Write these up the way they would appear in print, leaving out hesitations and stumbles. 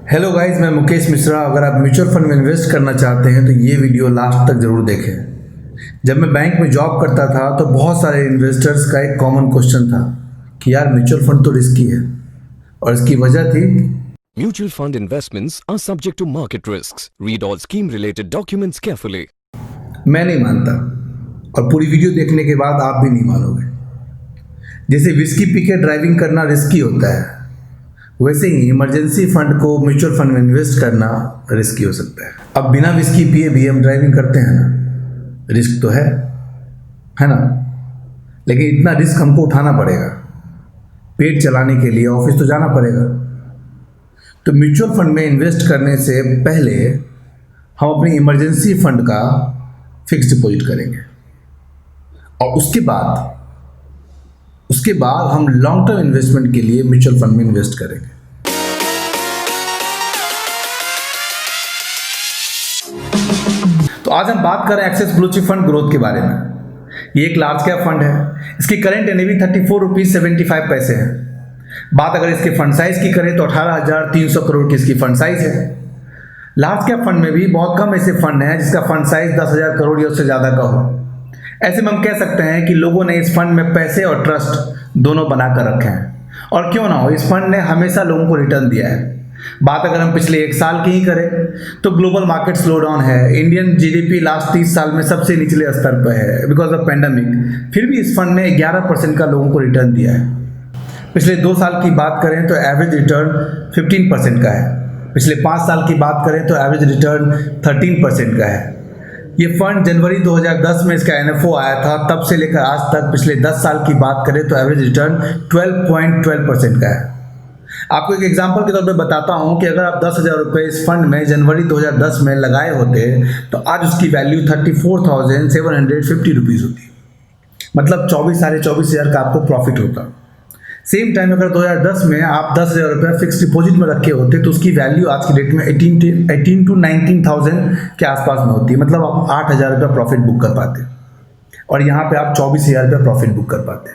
Hello guys, मैं मुकेश मिश्रा। अगर आप म्यूचुअल फंड में इन्वेस्ट करना चाहते हैं तो ये वीडियो लास्ट तक ज़रूर देखें। जब मैं बैंक में जॉब करता था तो बहुत सारे इन्वेस्टर्स का एक कॉमन क्वेश्चन था कि यार म्यूचुअल फंड तो रिस्की है, और इसकी वजह थी Mutual fund investments are subject to market risks. Read all scheme related documents carefully. मैं नहीं मानता, और पूरी वीडियो देखने के बाद आप भी नहीं मानोगे। जैसे विस्की पी के ड्राइविंग करना रिस्की होता है, वैसे ही इमरजेंसी फंड को म्यूचुअल फंड में इन्वेस्ट करना रिस्की हो सकता है। अब बिना विस्की पिए भी हम ड्राइविंग करते हैं ना, रिस्क तो है ना। लेकिन इतना रिस्क हमको उठाना पड़ेगा, पेट चलाने के लिए ऑफिस तो जाना पड़ेगा। तो म्यूचुअल फंड में इन्वेस्ट करने से पहले हम अपनी इमरजेंसी फंड का फिक्स डिपॉजिट करेंगे, और उसके बाद हम लॉन्ग टर्म इन्वेस्टमेंट के लिए म्यूचुअल फंड में इन्वेस्ट करेंगे। तो आज हम बात कर रहे हैं Axis blue chip fund growth के बारे में। ये एक लार्ज कैप फंड है। इसकी करंट एनएवी 34.75 है। बात अगर इसके फंड साइज की करें तो 18,300 करोड़ की इसकी फंड साइज है। लार्ज कैप फंड में भी बहुत कम ऐसे फंड हैं जिसका फंड साइज 10,000 करोड़ या उससे ज़्यादा का हो। ऐसे में हम कह सकते हैं कि लोगों ने इस फंड में पैसे और ट्रस्ट दोनों बनाकर रखे हैं, और क्यों ना हो, इस फंड ने हमेशा लोगों को रिटर्न दिया है। बात अगर हम पिछले एक साल की ही करें तो ग्लोबल मार्केट स्लो डाउन है। इंडियन जीडीपी लास्ट 30 साल में सबसे निचले स्तर पर है बिकॉज ऑफ पेंडेमिक। फिर भी इस फंड ने 11% का लोगों को रिटर्न दिया है। पिछले 2 साल की बात करें तो एवरेज रिटर्न 15% का है। पिछले 5 साल की बात करें तो एवरेज रिटर्न 13% का है। ये फंड जनवरी 2010 में इसका एनएफओ आया था, तब से लेकर आज तक पिछले 10 साल की बात करें तो एवरेज रिटर्न 12.12% का है। आपको एक एग्जांपल के तौर पे बताता हूं कि अगर आप 10,000 रुपये इस फंड में जनवरी 2010 में लगाए होते तो आज उसकी वैल्यू 34,750 रुपीज़ होती। मतलब 24,500 का आपको प्रॉफिट होता। सेम टाइम अगर 2010 में आप 10,000 रुपये फिक्स डिपॉजिट में रखे होते तो उसकी वैल्यू आज की डेट में 18 to 19,000 के आसपास में होती है। मतलब आप 8,000 रुपये प्रॉफिट बुक कर पाते, और यहाँ पे आप 24,000 रुपये प्रॉफिट बुक कर पाते।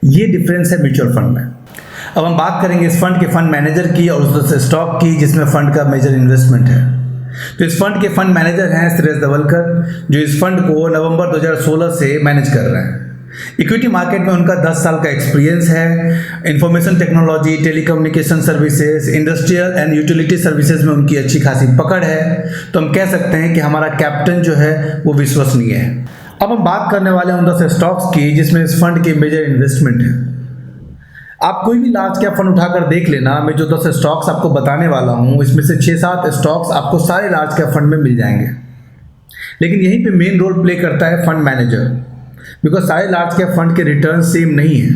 ये डिफरेंस है म्यूचुअल फंड में। अब हम बात करेंगे इस फंड के फंड मैनेजर की और उस स्टॉक की जिसमें फंड का मेजर इन्वेस्टमेंट है। तो इस फंड के फंड मैनेजर हैं सुरेश दवलकर, जो इस फंड को नवंबर 2016 से मैनेज कर रहे हैं। इक्विटी मार्केट में उनका 10 साल का एक्सपीरियंस है। Information technology, telecommunication services, industrial and utility services में उनकी अच्छी खासी पकड़ है। तो हम कह सकते हैं कि हमारा कैप्टन जो है वो विश्वसनीय है। अब हम बात करने वाले हैं उन 10 स्टॉक्स की जिसमें इस फंड के मेजर इन्वेस्टमेंट है। आप कोई भी लार्ज कैप फंड उठाकर देख लेना, मैं जो 10 स्टॉक्स आपको बताने वाला हूँ इसमें से 6-7 स्टॉक्स आपको सारे लार्ज कैप फंड में मिल जाएंगे। लेकिन यहीं पे मेन रोल प्ले करता है फंड मैनेजर, बिकॉज सारे लार्ज कैप फंड के रिटर्न सेम नहीं है।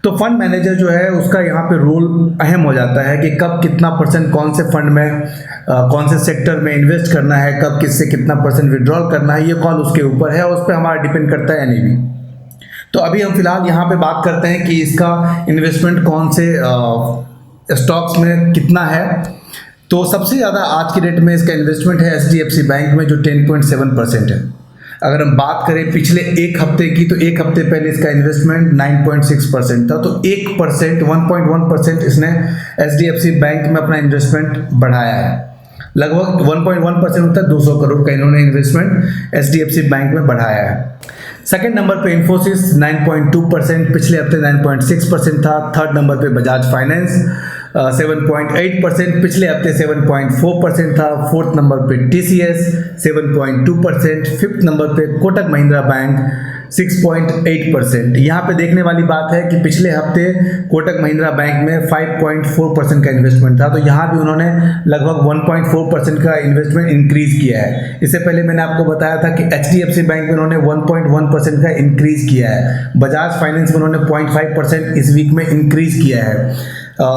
तो फंड मैनेजर जो है उसका यहाँ पे रोल अहम हो जाता है कि कब कितना परसेंट कौन से फंड में कौन से सेक्टर में इन्वेस्ट करना है, कब किससे कितना परसेंट विड्रॉल करना है, ये कॉल उसके ऊपर है और उस पर हमारा डिपेंड करता है एनएवी। तो अभी हम फिलहाल यहाँ पे बात करते हैं कि इसका इन्वेस्टमेंट कौन से स्टॉक्स में कितना है। तो सबसे ज़्यादा आज की डेट में इसका इन्वेस्टमेंट है एचडीएफसी बैंक में, जो 10.7% है। अगर हम बात करें पिछले एक हफ्ते की तो एक हफ्ते पहले इसका इन्वेस्टमेंट 9.6% था। तो 1% इसने एचडीएफसी बैंक में अपना इन्वेस्टमेंट बढ़ाया है। लगभग 1.1% होता है, 200 करोड़ का इन्होंने इन्वेस्टमेंट एचडीएफसी बैंक में बढ़ाया है। सेकेंड नंबर पे इन्फोसिस 9.2%, पिछले हफ्ते 9.6% था। थर्ड नंबर पे बजाज फाइनेंस 7.8%, पिछले हफ्ते 7.4% था। फोर्थ नंबर पे टीसीएस 7.2%, फिफ्थ नंबर पे कोटक महिंद्रा बैंक 6.8%। यहाँ पे देखने वाली बात है कि पिछले हफ्ते कोटक महिंद्रा बैंक में 5.4% का इन्वेस्टमेंट था। तो यहाँ भी उन्होंने लगभग 1.4% का इन्वेस्टमेंट इंक्रीज किया है। इससे पहले मैंने आपको बताया था कि एचडीएफसी बैंक में उन्होंने 1.1% का इंक्रीज किया है। बजाज फाइनेंस में उन्होंने 0.5% इस वीक में इंक्रीज किया है।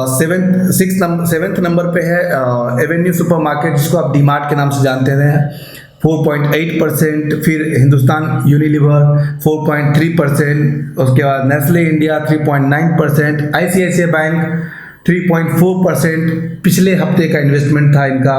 सेवेंथ नंबर पे है एवेन्यू सुपरमार्केट, जिसको आप डीमार्ट के नाम से जानते हैं, 4.8%। फिर हिंदुस्तान यूनिलीवर 4.3%, उसके बाद नेस्ले इंडिया 3.9%, आईसीआईसीआई बैंक 3.4% पिछले हफ्ते का इन्वेस्टमेंट था इनका,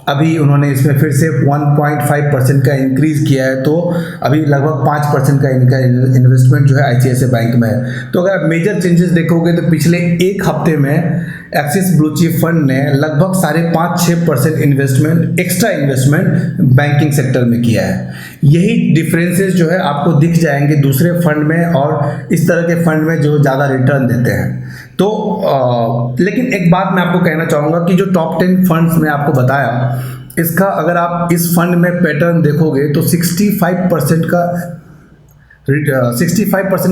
अभी उन्होंने इसमें फिर से 1.5% का इंक्रीज़ किया है, तो अभी लगभग 5% का इनका इन्वेस्टमेंट जो है ICICI बैंक में है। तो अगर आप मेजर चेंजेस देखोगे तो पिछले एक हफ्ते में एक्सिस ब्लू चिप फंड ने लगभग 5.5-6% investment, extra investment banking sector में किया है। यही डिफरेंसेस जो है आपको दिख जाएंगे दूसरे फंड में और इस तरह के फंड में जो ज़्यादा रिटर्न देते हैं। तो लेकिन एक बात मैं आपको कहना चाहूँगा कि जो टॉप 10 फंड्स मैं आपको बताया, इसका अगर आप इस फंड में पैटर्न देखोगे तो 65%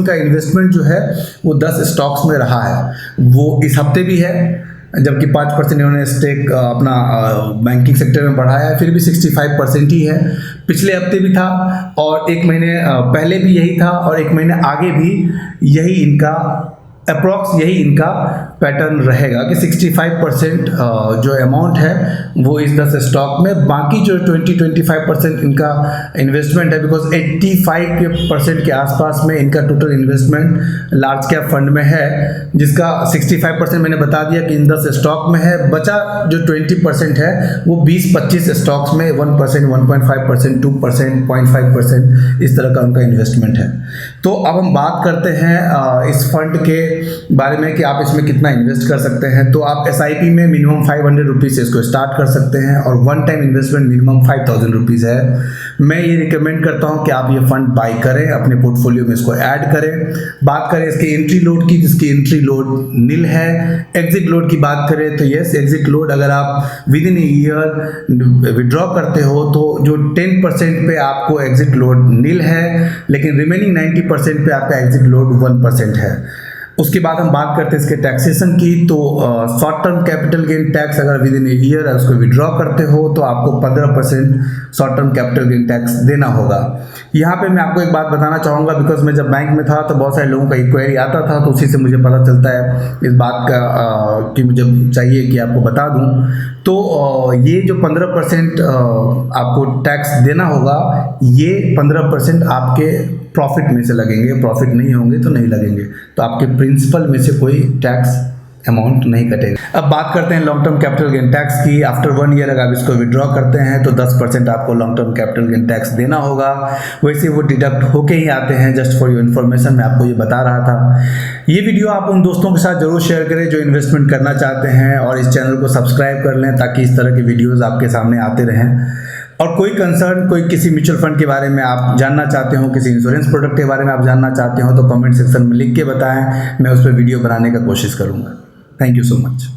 का इन्वेस्टमेंट जो है वो 10 स्टॉक्स में रहा है। वो इस हफ्ते भी है, जबकि 5% इन्होंने स्टेक अपना बैंकिंग सेक्टर में बढ़ाया है, फिर भी 65% ही है। पिछले हफ्ते भी था और एक महीने पहले भी यही था और एक महीने आगे भी यही इनका अप्रॉक्स यही इनका पैटर्न रहेगा कि 65% जो अमाउंट है वो इस 10 स्टॉक में, बाकी जो 20-25% इनका इन्वेस्टमेंट है, बिकॉज 85% के आसपास में इनका total investment large cap fund में है, जिसका 65% मैंने बता दिया कि इन 10 स्टॉक में है। बचा जो 20% है वो 20-25 स्टॉक्स में 1%, 1.5%, 2%, 0.5% इस तरह का उनका इन्वेस्टमेंट है। तो अब हम बात करते हैं इस फंड के बारे में कि आप इसमें कितना इन्वेस्ट कर सकते हैं। तो आप SIP में मिनिमम 500 रुपीज़ से इसको स्टार्ट कर सकते हैं और one time investment minimum 5000 rupees है। मैं ये रिकमेंड करता हूं कि आप ये फंड बाय करें, अपने पोर्टफोलियो में इसको ऐड करें। बात करें इसके एंट्री लोड की, जिसकी एंट्री लोड नील है। एग्जिट लोड की बात करें तो यस, एग्जिट लोड अगर आप विद इन ईयर विड्रॉ करते हो तो जो 10% पे आपको एग्जिट लोड नील है, लेकिन रिमेनिंग 90% पे आपका एग्जिट लोड 1% है। उसके बाद हम बात करते हैं इसके टैक्सेशन की। तो short term capital gain tax अगर विद इन ईयर उसको विड्रॉ करते हो तो आपको 15% short term capital gain tax देना होगा। यहाँ पे मैं आपको एक बात बताना चाहूँगा, बिकॉज मैं जब बैंक में था तो बहुत सारे लोगों का इंक्वायरी आता था, तो उसी से मुझे पता चलता है इस बात का कि मुझे चाहिए कि आपको बता दूँ। तो ये जो 15% आपको टैक्स देना होगा, ये 15% आपके प्रॉफिट में से लगेंगे, प्रॉफिट नहीं होंगे तो नहीं लगेंगे, तो आपके प्रिंसिपल में से कोई टैक्स अमाउंट नहीं कटेगा। अब बात करते हैं long term capital gain tax की। आफ्टर 1 ईयर अगर आप इसको विड्रॉ करते हैं तो 10% आपको long term capital gain tax देना होगा। वैसे वो डिडक्ट होके ही आते हैं, जस्ट फॉर योर इन्फॉर्मेशन मैं आपको ये बता रहा था। ये वीडियो आप उन दोस्तों के साथ जरूर शेयर करें जो इन्वेस्टमेंट करना चाहते हैं, और इस चैनल को सब्सक्राइब कर लें ताकि इस तरह की वीडियोज़ आपके सामने आते रहें। और कोई कंसर्न, कोई किसी म्यूचुअल फंड के बारे में आप जानना चाहते हो, किसी इंश्योरेंस प्रोडक्ट के बारे में आप जानना चाहते हो, तो कमेंट सेक्शन में लिख के बताएं, मैं उस पर वीडियो बनाने का कोशिश करूँगा। Thank you so much.